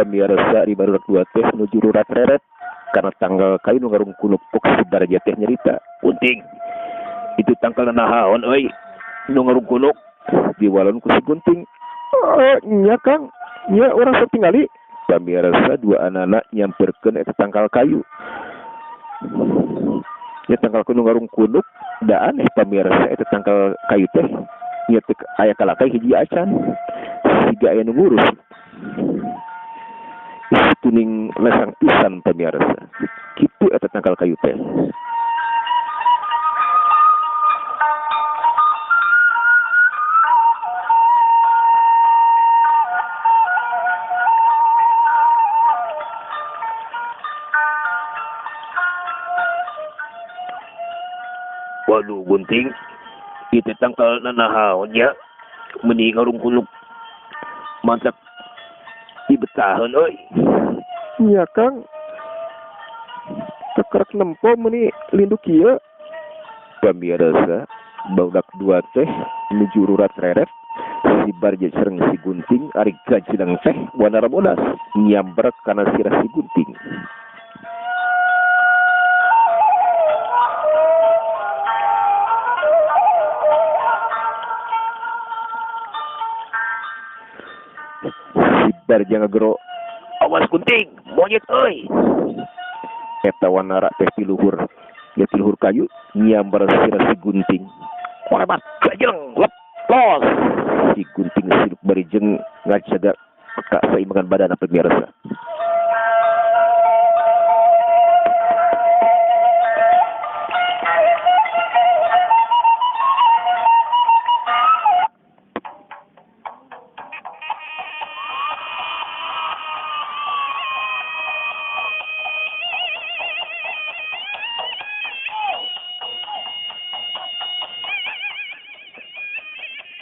Pemirsa di baru dua teh menuju rurat reret karena tanggal kayu nu ngarung kunupuk sebarja teh nyerita punting itu tanggal nahaon euy nu ngarung kunuk diwalon ku si gunting nya kang nya orang sok tingali pamirsa dua anak nyamperkeun eta tangkal kayu nya tangkal nu ngarung kunuk da aneh pamirsa eta tangkal kayu teh nya teh aya kalakai hiji acan siga aya nu ngurus tuning lesang pisan pamirsa kitu eta tangkal kayu teh. Waduh gunting itu tangkal nanahaon nya meuni ngarung kunuk mantap dibetaheun euy. Iya kang kekerak nempo meuni lindu kieu pamirsa barudak dua teh menuju rurat reret si barja sareng si gunting ari gajeneng teh wanara bodas nyamber kana sirah si gunting. Si barja ngagero awas gunting monyet euy eta wanara teh ti luhur ya ti luhur kayu nyamber sirah si gunting korebat gajeleng leplos si gunting siluk barijeng ngajaga ka saimbangan badan pemirsa.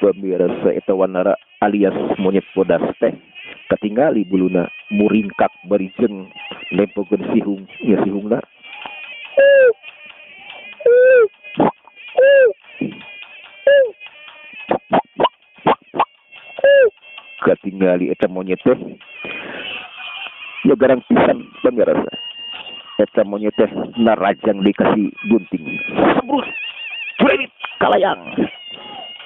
Pemirsa eta wanara alias monyet bodas teh katingali buluna muringkak barijeng lempokeun sihung nya sihungna katingali eta monyet teh ya garang pisan pemirsa eta monyet teh narajang dikasih gunting sembrus curit kalayang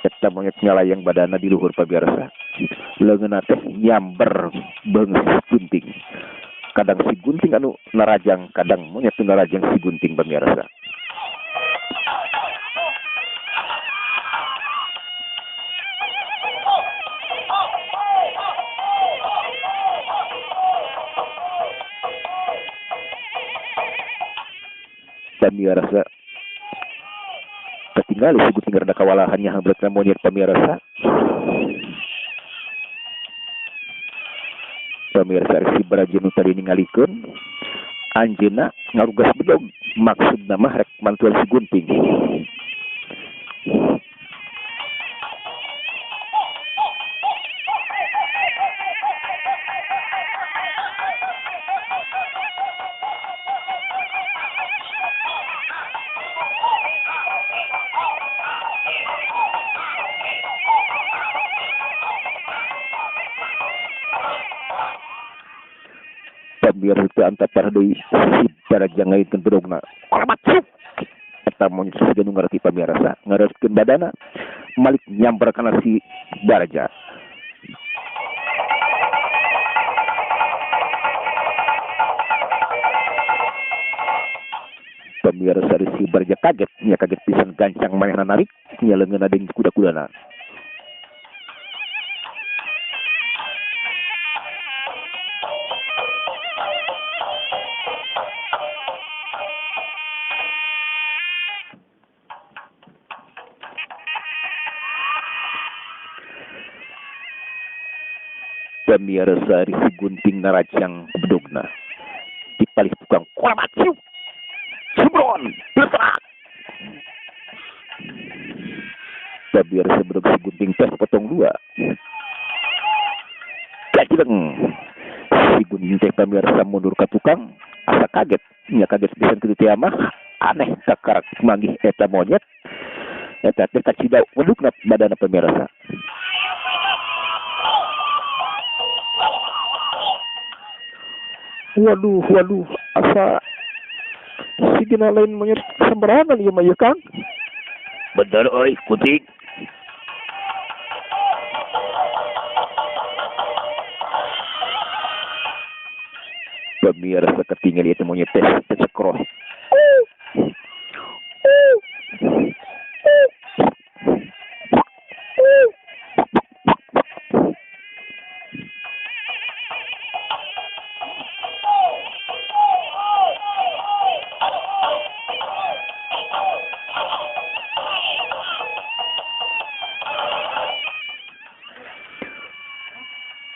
eta monyet ngalayang badana di luhur pamirsa leungeunna teh nyamber beung si gunting kadang si gunting anu narajang kadang monyet nu narajang si gunting pamirsa. Pamirsa ketinggalan si gunting rada kawalahannya hambret ka monyet pamirsa. Pamirsa si baraja nu tadi ningalikeun anjeunna ngarugas bedog maksudna mah rek mantuan si gunting. Biar itu antapar deui si baraja ngaitkeun bedogna korebat eta monyet sudah nu ngarti pamirsa ngareskeun badana malik nyamper kana si baraja. Pamirsa si baraja kaget nya kaget pisan gancang manehna narik nya leungeunna deung kuda-kudana. Pamirsa si gunting narajang bedogna dipalih tukang korebat sembron letak pamirsa bedog si gunting teh potong dua gajeleng si gunting teh pamirsa mundur ka tukang asa kaget nya kaget pisan kitu teh mah aneh sakarak manggih eta monyet eta teh kacidau wedugna badana pamirsa. Waduh, waduh, asa si gina lain monyet sembarangan ya mah ya Kang. Bener oi, kuting. Pemirsa ketinggalan itu monyet teh cekroh.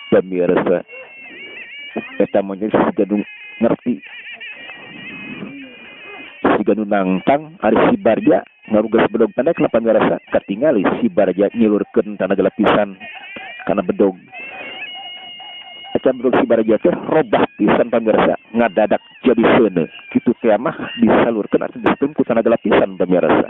Pemirsa, eta monyet si gadung ngerti. Si gadung nangtang, ari si Barja ngarugas bedog tanda kenapa ngerasa ketinggali si Barja nyilurkeun tanaga lapisan karena bedog. Eta bedog si Barja teh robah pisan pamirsa ngadadak jadi seuneu. Kitu teh mah disalurkeun atuh disieun ku tanaga lapisan pamirsa.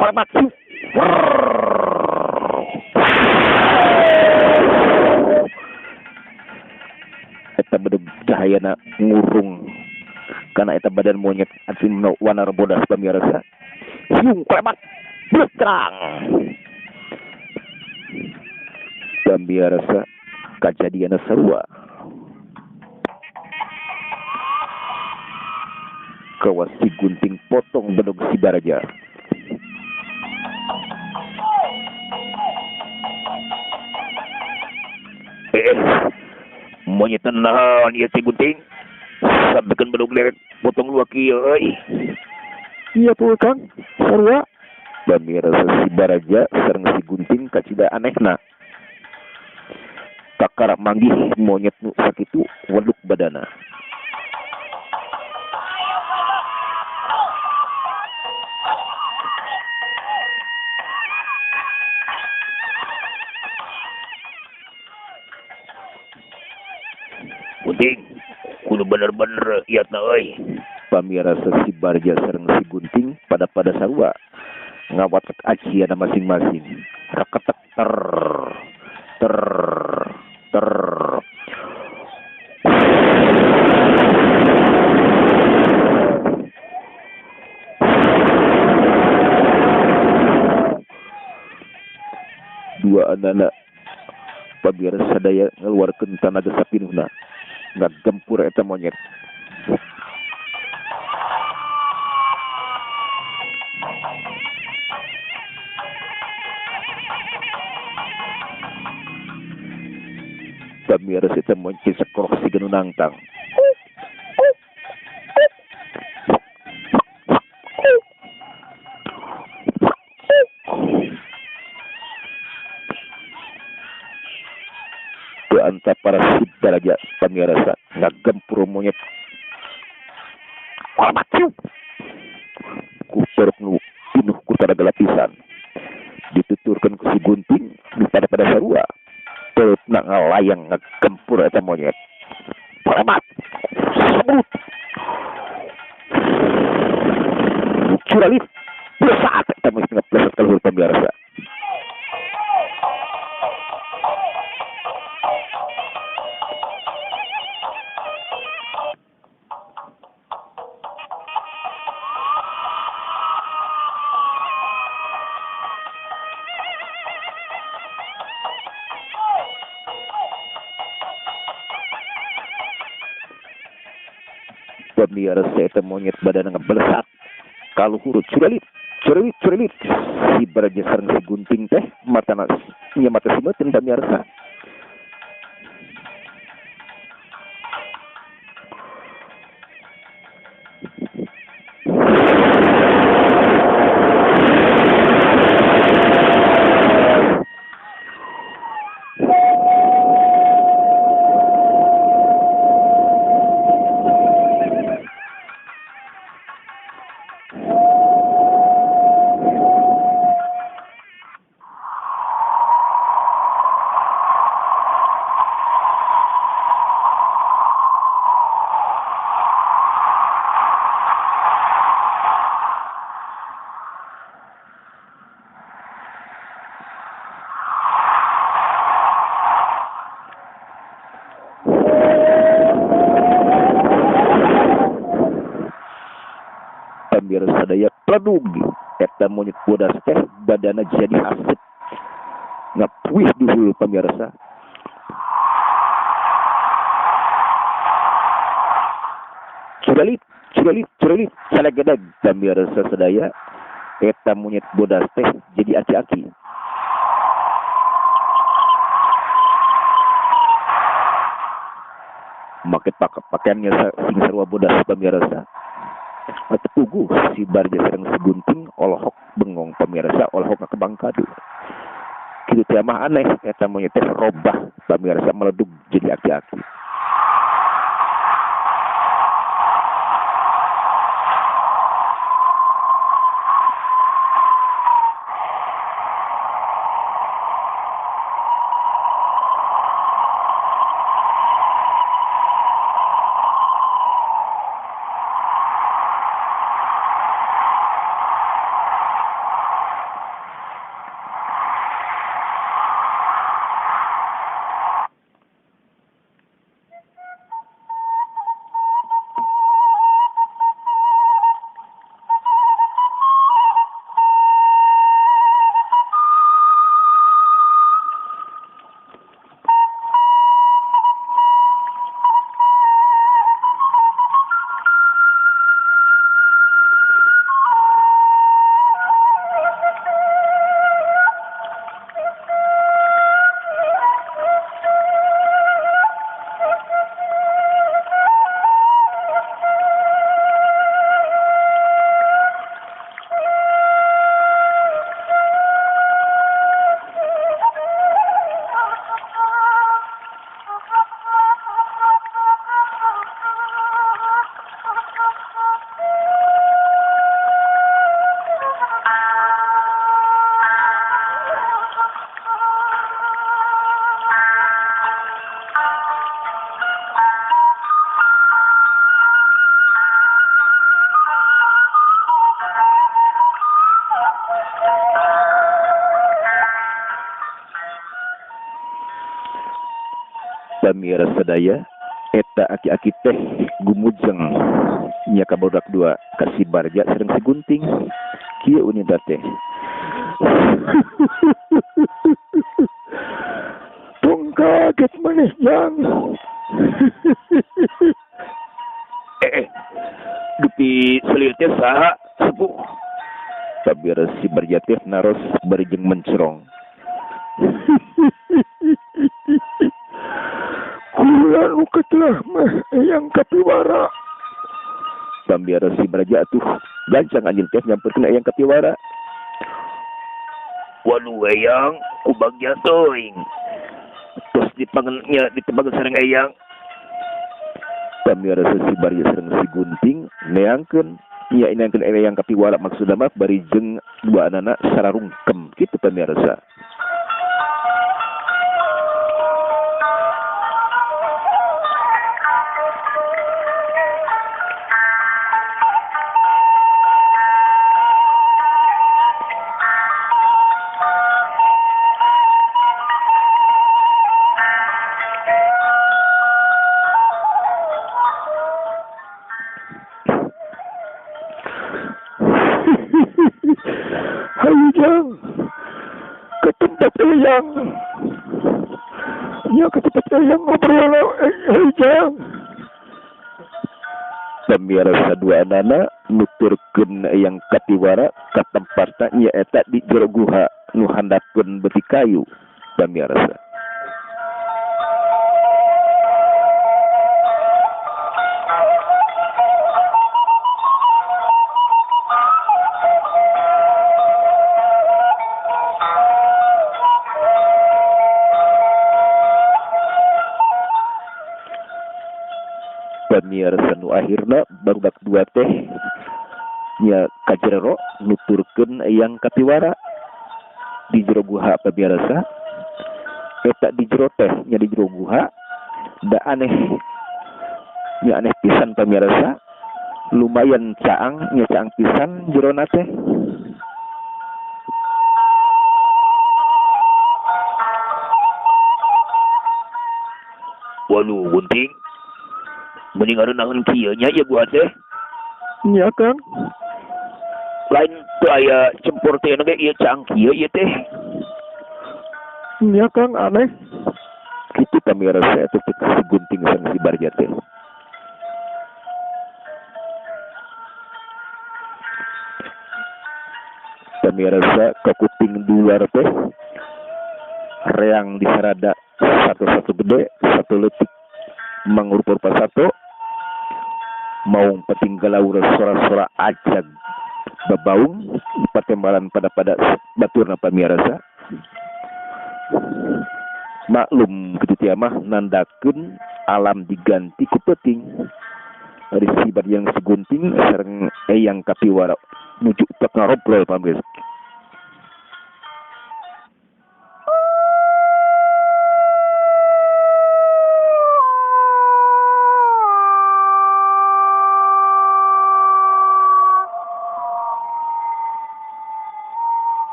Parmatsu. Eta bedog dahayana ngurung karena eta badan monyet asin warna bodas pamirsa. Siung klemat betrang. Pamirsa kajadian sarua. Kawas si gunting potong bedog si Barja. Monyet naon ieu si gunting? Sabekeun bedog leret potong lu kieu euy. Iya tuh Kang, sarua. Pamirsa si Barja sareng si gunting kacida anehna. Kakara manggih monyet nu sakitu weduk badana. Gunting, kudu bener-bener iatna euy. Pamirsa si Barja sareng si gunting pada sarua ngawatek ajiana masing-masing. Raketek ter ter ter. Dua anak pamirsa sadaya ngeluarkeun tanaga sapinuhna ngagempur eta monyet. Pamirsa eta monyet sekrok si ganu nangtang. Anta para si Barja pamirsa ngagempur monyet. Parmatsu. Ku peruk nu pinuh ku tanaga lapisan. Dituturkeun ku si gunting di pada sarua. Perutna ngalayang ngagempur eta monyet. Parmat. Semut. Curalit. Besat eta monyet ngepleset ka luhur pamirsa. Pamirsa eta monyet badan ngebelesat kaluhur curalit curalit si Barja sareng si gunting teh matana nya mata simeutkeun pamirsa. pladug eta monyet bodas teh badana jadi asep ngapuih dulu pemirsa. Curalit salagedag pemirsa sadaya eta monyet bodas teh jadi aki-aki. Make pakaiannya sing sarua bodas pemirsa. Tugu si Barja sareng si Gunting olohok bengong pemirsa, olohok ke Bangkadu. Kitu teh mah aneh eta monyet teh robah pemirsa meledug jadi aki-aki. Pamirsa sadaya eta aki-aki teh gumujeng nya ka bodak dua ka si Barja sareng si Gunting kieu unita teh. Tong kaget maneh jang. Dupi selir teh saha sepuh. Pamirsa si Barja teh naros barijeng mencerong. Kulan ukatlah mah yang kapiwara. Pamirsa si Barja tuh gancang anjing teh nyamperkeun yang kapiwara. Waduh eyang kubag jatoing. Terus ditebang sareng eyang. Pamirsa si Barja sareng si Gunting neangkeun nya inangkeun yang kapiwara maksudna mah barijeng dua anana sararungkem kitu pamirsa. Hayang ke tempat eyang. Ya ke tempat eyang ngobrol hayang. Pamirsa dua anana nuturkeun yang katiwara ka tempatna nya eta di jero guha nu handapkeun beuti kayu pamirsa. Pamirsa nu akhirna barudak dua teh nya kajero nuturkeun yang katiwara di jero guha pamirsa. Eta di jero teh nya di jero guha da aneh nya aneh pisan pamirsa. Lumayan caang nya caang pisan jerona teh. Waduh Gunting. Mending arenakeun kieu nya ya buat teh. Nya Kang. lain tuh aya cempur teh nu ge ieu cangkieu ieu teh. Nya Kang aneh. Kitu pamirasa atuh si gunting sang si Barja teh. Pamirasa ke kuping dular teh reang di sarada satu-satu gede, satu letik mangrupa satu mau petinggalaur suara-suara ajag babaung patembalan pada baturna pamirasa. Maklum kitu teh mah nandakeun alam diganti ku peuting. Ari si Barjang si gunting sareng eyang kapiwara nuju tek ngarobrol pamirasa.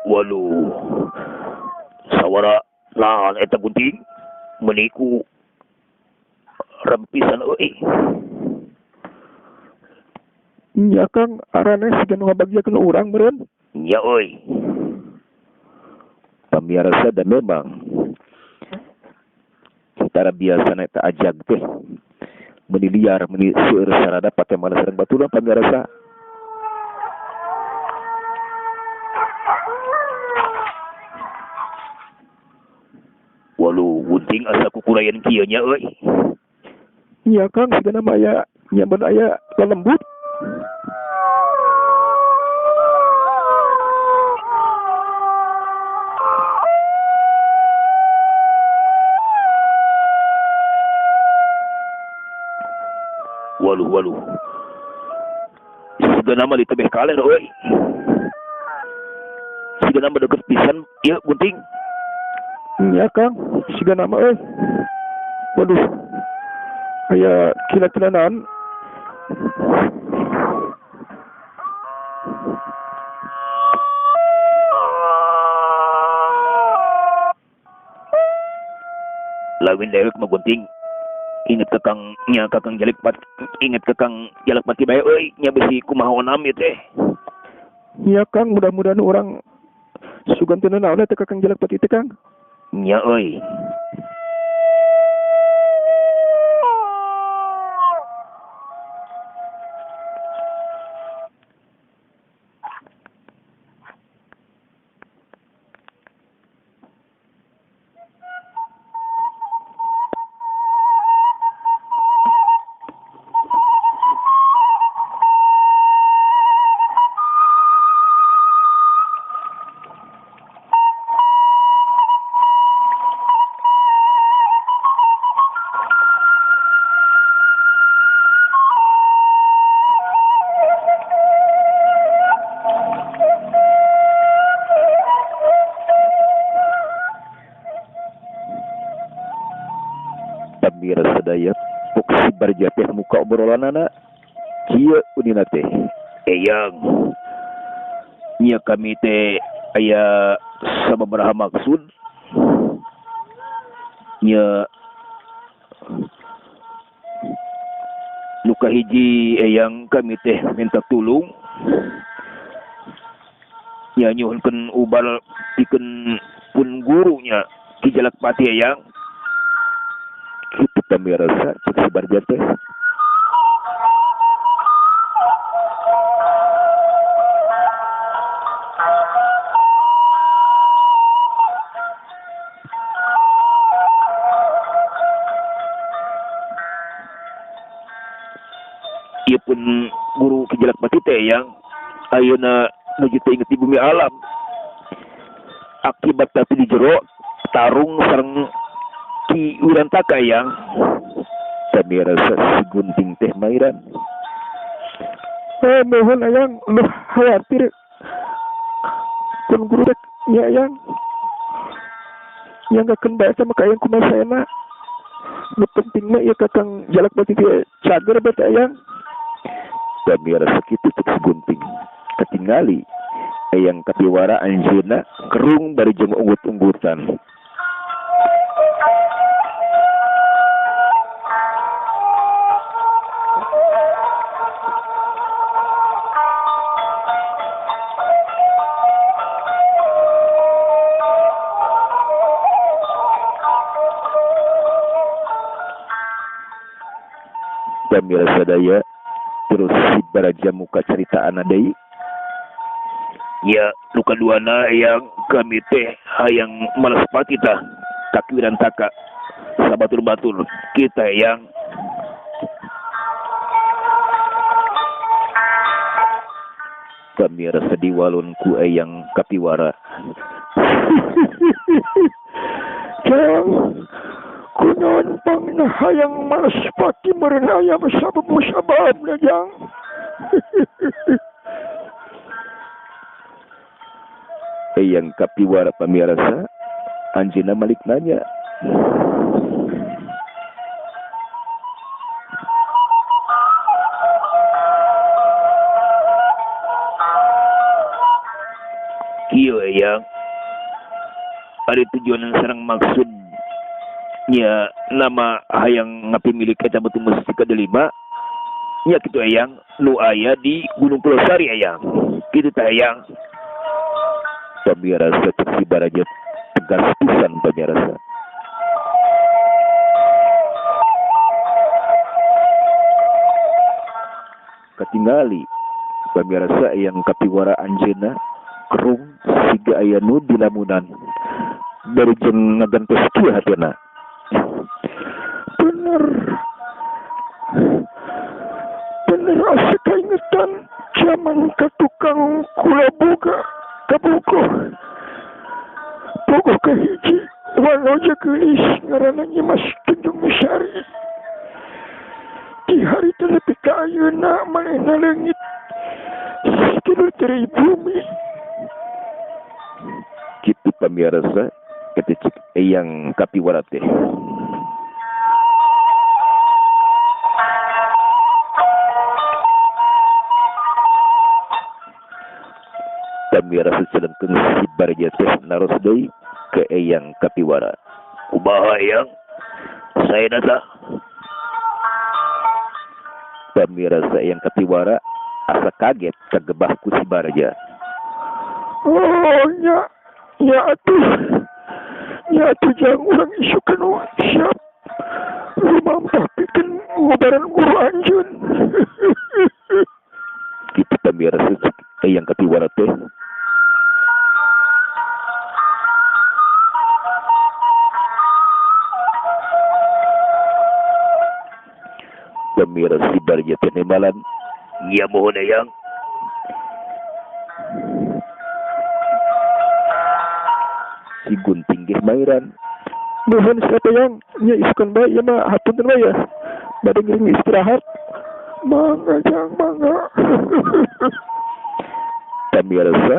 Waduh. Sawara naon eta gunting? Meniku rempisan euy. Nya Kang arane sigan ngabagiekeun urang meureun. Nya euy. Pamirasa dan memang cara biasana eta ajag teh meuni liar meuni seueur sarada patembalan sareng baturna pamirasa. Waduh, gunting asa kukurayan kieu nya euy. Iya Kang, sigana mah aya nyaman aya lembut. Waduh. Sigana mah ditebeh kalen euy. Sigana mah deukeut pisan ieu gunting. Iya Kang, sigana mah euy. Waduh. Aya kila-kilanaan. Lawin dewek mah gunting. Ingat kakang Jalakpat, ingat kakang Jalakpat bae euy, nya bisi kumaha onam ieu teh. Iya Kang, mudah-mudahan orang suganteuna naon teh Kakang Jalakpat teh Kang. Nya euy. Pamira sadaya pok si Barja teh muka obrolanana kieu unina teh. Eyang. Nya kami teh aya sababaraha maksud. Nya nu kahiji eyang kami teh minta tulung. Nya nyuhunkeun ubal pikeun pun gurunya Ki Jalakpati eyang. Kitu pamirasa cek si Barja teh. Ieu pun guru Ki Jalakpati teh yang ayeuna nuju teh inget di bumi alam. Akibat tadi di jero tarung sareng Ki Wirantaka yang Pamirasa si gunting teh mairan. Mohon ayang lu khawatir kun guru rek nya ayang yang gak kena sama kayak kumasana nu penting mah ieu Kakang Jalakpati teh cager bet ayang. Pamirasa kitu cek si gunting. Ketingali eyang kapiwara anjeunna kerung bari jeung unggut-unggutan. Pemirsa daya terus si Baraja muka ceritaan deui. Ya, nu kaduana yang kami teh hayang malespati tah takwiran taka sabatur-batur kita yang Pemirsa diwalun ku eyang kapiwara. Jang, kunaon pang nahayang malaspati merenaya masabab na jang. Eyang kapiwara pemirsa, anjeunna malik nanya. kieu yang ada tujuan sareng maksudnya nama hayang ngapimilik eta batu mesti kadelima nya kitu eyang nu aya di Gunung Pulau Sari eyang kitu teh eyang. Pemirsa cek si Baraja tegas pisan pemirsa. Katingali pemirsa yang kapiwara anjeunna kerung siga aya nu di lamunan dari jeung ngagantos kieu hatena. Bener asa kaingetan zaman katukang kula boga kabuko kahiji walau gelis ngaranna Mas Tunjung Sari. Di hari telepi ka ayeuna manehna leungit sakitu teri bumi. Kitu pemirsa eta cek eyang kapiwara teh. Pemirsa sedengkeun si Baraja teh naros deui ke eyang kapiwara. Kumaha eyang saya data Pemirsa eyang kapiwara asa kaget kagebah ku si Baraja. Oh ya atuh jang urang isukeun siap lumampah pikeun ngobaran guru anjeun. Kitu pemirsa cek eyang kapiwara teh. Pemirsa si Baraja teh nembalan. ya mohon eyang. Si Gunting ge mairan. Nuhun siapa yang nya isukan bae ya mah hapunten bae ya. Bade ngiring istirahat. Mangga jang mangga. Pemirsa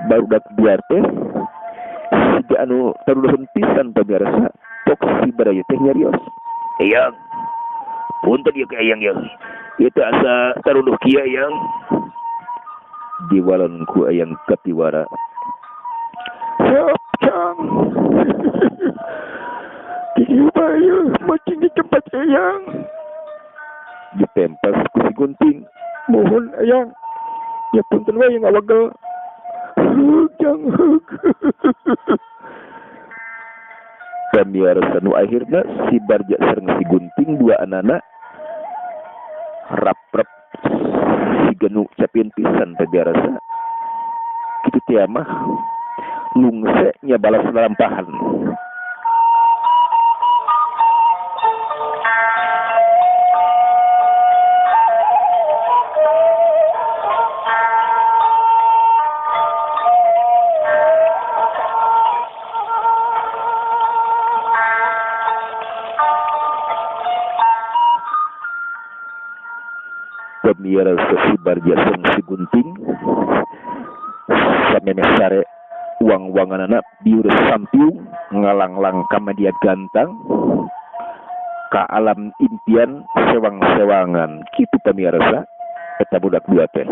barudak biar teh siga anu tarudahan pisan pemirsa tok si Baraja teh nyarios. Eyang punten ieu ke eyang yang itu asa taruduh kieu eyang. Diwalon ku eyang kapiwara. Siap jang. Di bae makin di tempat eyang. Ditempas ku si Gunting. Mohon eyang. Ya punten wae ngawagel. Jang heug. Pemirsa nu akhirna si Baraja sareng si Gunting dua anana rap-rap si genu capieun pisan pemirsa. Kitu teh mah lungse nya balas lalampahan. Pemirsa si Baraja sareng si Gunting samemeh sare uang-uanganana biur sampiung ngalanglang ka media gantang ka alam impian sewang-sewangan. Kitu pemirsa eta budak dua teh.